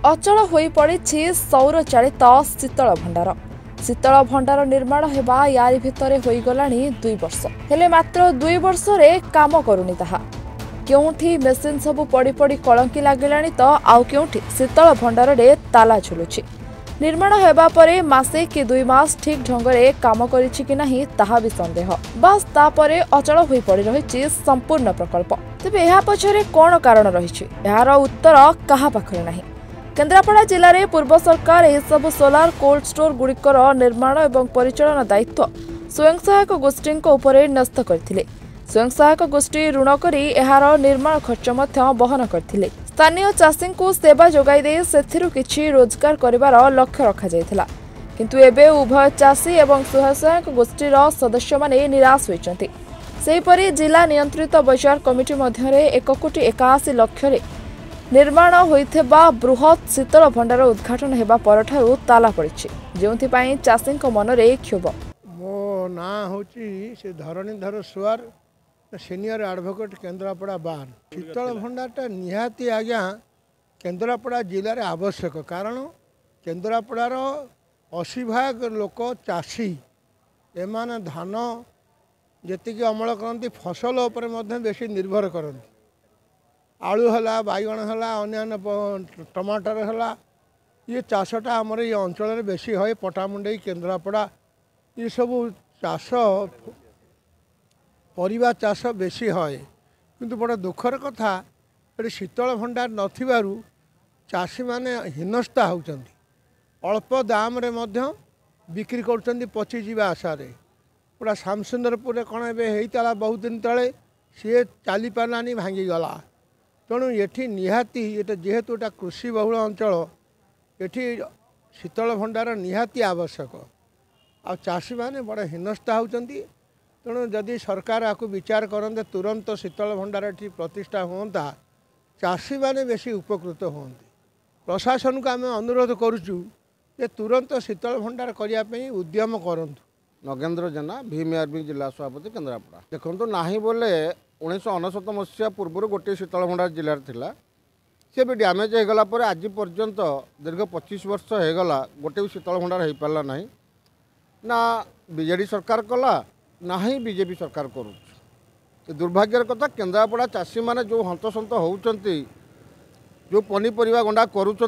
अचल होई पड़िछि सौर चालित शीतल भंडार। शीतल भंडार निर्माण हेबा यारी भितरे होई गलानी 2 वर्ष हेले मात्र 2 वर्ष रे काम करूनी ताहा। केउठी मेसिन सबु पड़ी पड़ी कलंकी लागिलानी तो आउ केउठी शीतल भंडार रे ताला झुलुछि। निर्माण हेबा परे मासे कि 2 मास ठीक ढंगरे काम करिछि कि नाही ताहा भी संदेह। बस तापरे अचल होई पड़ी रहिछि संपूर्ण प्रकल्प। तेबे एहा पछरे कोन कारण रहिछि एहार उत्तर काहा पाखरे नाही। केन्द्रापड़ा जिले में पूर्व सरकार यह सब सोलार कोल्ड स्टोर गुड़िकर निर्माण और परिचालन दायित्व स्वयं सहायक गोष्ठी न्यस्त करथिले। स्वयं सहायक गोष्ठी ऋण करी एहार निर्माण खर्च बहन करथिले। स्थानीय चाषी को सेवा जोगाई दे सेथिरु किछि रोजगार करिवार लक्ष्य रखा जायथिला। किंतु एबे उभय चाषी एवं स्वयं सहायक गोष्ठीर सदस्य माने निराश होइचंती। सेहिपरि जिला नियंत्रित बजार कमिटी मध्यरे 1,81,00,000 निर्माण होइथेबा बृहत शीतल भंडार उद्घाटन हेबा परठारु ताला पड़िछि, जेउथिपाई चाषीक मनरे क्षोभ। मो ना होची से धरणीधर सुआर सीनियर एडवोकेट केन्द्रापड़ा बार। शीतल भंडारटा निहाती आज्ञा केन्द्रापड़ा जिले में आवश्यक, कारण केन्द्रापड़ार 80% लोक चाषी एमाने धान जेतिकी अमल करती फसल उपर बेसी निर्भर करती। आलू है, बैगण है, अन्य टमाटर है, ये चाषटा आमर ये अंचल बेसी है। पटामुंडई केन्द्रापड़ा ये सब चाष परिबा चाष बेसी है। किंतु बड़ा दुखर कथा ये शीतल भंडार नथिबारु चाषी माने हिनस्ता होउचंती। अल्प दाम रे मध्य बिक्री करचंती पची जीवा आशा रे। पूरा शामसुंदरपुर कौन एता बहुत दिन तले सी चली पारानी भांगी गला। तेणु ये निहाती ये जेहेतु एटा कृषि बहुल अंचल ये शीतल भंडार निहाती आवश्यक। आ चाषी माने बड़ा हिनस्ता होउचंती। तेणु जदि सरकार आपको विचार करते तुरंत शीतल भंडार ये प्रतिष्ठा होता चाषी माने बेसी उपकृत होती। प्रशासन को आम अनुरोध करुचु जे तुरंत शीतल भंडार करने उद्यम करंतु। नगेन्द्र जेना भीमआरबी जिला सभापति केन्द्रापड़ा। देखो ना बोले 1999 मसीहा पूर्व गोटे शीतल भंडार जिले थिला सी भी डैमेज होगला आज पर्यंत दीर्घ 25 वर्ष होगला गोटे भी शीतल भंडार हो पारा ना। ना बीजेडी सरकार कला ना ही बीजेपी सरकार कर। दुर्भाग्यर कथा केन्द्रापड़ा चाषी मैंने जो हंतसंत होती जो पनीपरिया गंडा करुँच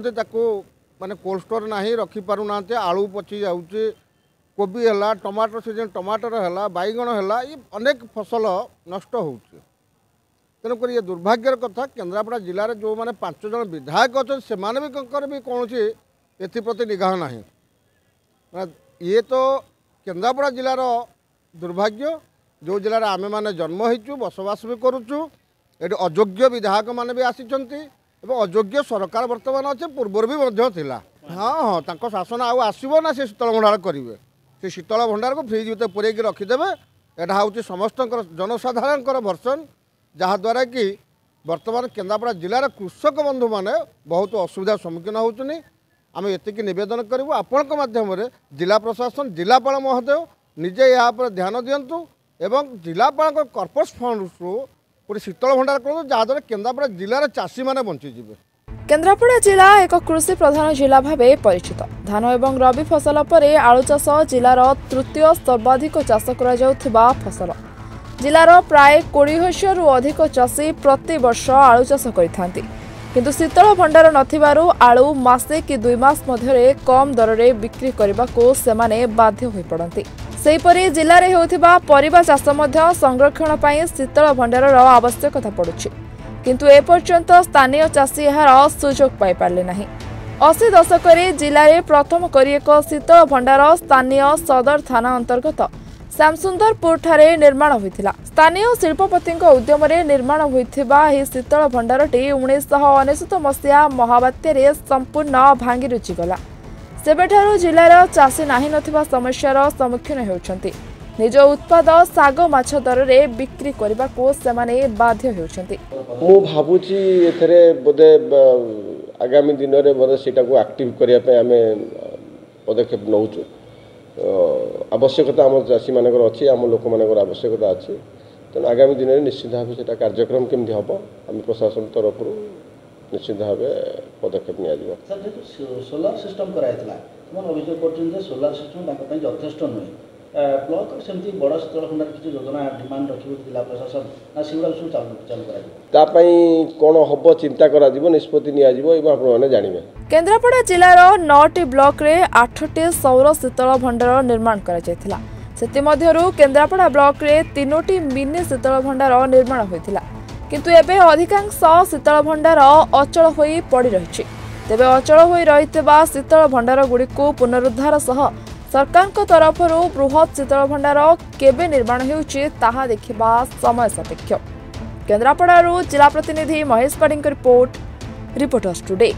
माने कोल्ड स्टोर ना रखिपारूना। आलू पची जाऊँचे, कोबी है, टमाटर सीजन टमाटर है, बैगण है, ये अनेक फसल नष्ट होउचे। तेणुक ये दुर्भाग्यर कथा केन्द्रापड़ा जिले में जो मैंने 5 जन विधायक अच्छे से भी कौन एप्रति निगाह ना। ये तो केन्द्रापड़ा जिलार दुर्भाग्य जो जिले में आमे मैंने जन्म होइचु बसवास भी करुचु। ये अयोग्य विधायक मैंने भी आसीचंती एवं अयोग्य सरकार वर्तमान अच्छे पूर्व भी थिला। हाँ हाँ तांको शासन आसो ना से शीतल भंडार करेंगे। से शीतल भंडार को फ्रिज भर पूरेक रखिदेवे। यहाँ हूँ समस्त जनसाधारण भर्सन जहाद्वारा कि बर्तमान केन्द्रापड़ा जिलार कृषक बंधु मैंने बहुत असुविधार सम्मुखीन होचुनी। आम एतिक नवेदन करूँ आपण माध्यम जिला प्रशासन जिलापाल महोदय निजे यहाँ पर ध्यान दिंतु एवं जिलापाल कॉर्पोरेट फंड पूरे शीतल भंडार करूँ जहाद्वारा केन्द्रापड़ा जिलार चाषी मैंने बंचीजे। केन्द्रापड़ा जिला एक कृषि प्रधान जिला भावे परिचित। धान एवं रबी फसल परे आलू चाष जिलार तृतीय सर्वाधिक चाष करा जाउथिबा फसल। जिलार प्राय 20,000 रु अधिक चाषी प्रति वर्ष आलू चाष करिथांती। किंतु शीतल भंडार नथिबारु आलू मासे कि 2 मास मध्यरे कम दर रे बिक्री करबाको सेमाने बाध्य होई पड़ंती। सेहिपरि जिल्ला रे हेउथिबा परिबा चाष मध्य संरक्षण पई शीतल भंडारर आवश्यकता पड़ुछि। किंतु एपर्यंत स्थानीय चाषी यार सुजोग पाई पारले नहीं। 80 दशक जिले में प्रथम करी एक शीतल भंडार स्थानीय सदर थाना अंतर्गत श्यामसुंदरपुर ठारे निर्माण होइथिला। स्थानीय शिल्पपति उद्यम निर्माण होइथिबा एही शीतल भंडारटी 1999 मसीहा महाबात्यारे संपूर्ण भांगी रुचिगला। सेबेठारु जिलार चाषी नाही नथिबा समस्यार सम्मुखीन हेउछंती। निज उत्पाद साग माछ दर रे बिक्री करने को सेमाने बाध्य होउछंती। मु भाबुची एथरे बोधे आगामी दिन रे बोधे सेटा को एक्टिव करिया पे आमे पदक्षेप नउछु। आवश्यकता आम चाषी मानकर अच्छी आम लोक मानकर आवश्यकता अच्छी। तेणु आगामी दिन में निश्चित भाव से कार्यक्रम केमती हम आम प्रशासन तरफ निश्चित भाव पदक्षेप नियाजिବ। सर जेतु सोलार सिस्टम कराइतला मन अभियोग करछन जे सोलार सिस्टम ताका पई यथेष्ट नुहे ब्लॉक सेमती बड़ शीतल भंडार किसी योजना डिमांड रखिबो जिला प्रशासन ना सिगुड़ा सब चालू कराइबो ता पई कोन हबो चिंता करा दिबो निष्पत्ति नियाजिबो एबा आपण माने जानिबे। केन्द्रापड़ा जिलार 9टी ब्लॉक रे 8टी सौर शीतल भंडार निर्माण करा जायथिला। सेति मध्यरु केन्द्रापड़ा ब्लॉक रे 3टी मिनी शीतल भंडार निर्माण होइथिला किंतु एबे अधिकांश शीतल भंडार अचल होई पड़ी रहिछि। तेबे अचल होई रहितबा शीतल भंडार गुडी को पुनरुद्धार सह सरकार तरफରୁ बृहत शीतल भंडार केबे निर्माण हेउछि ताहा देखिबा समय सापेक्ष। केन्द्रापड़ारू जिला प्रतिनिधि महेश पाढ़ी रिपोर्ट रिपोर्टर्स टुडे।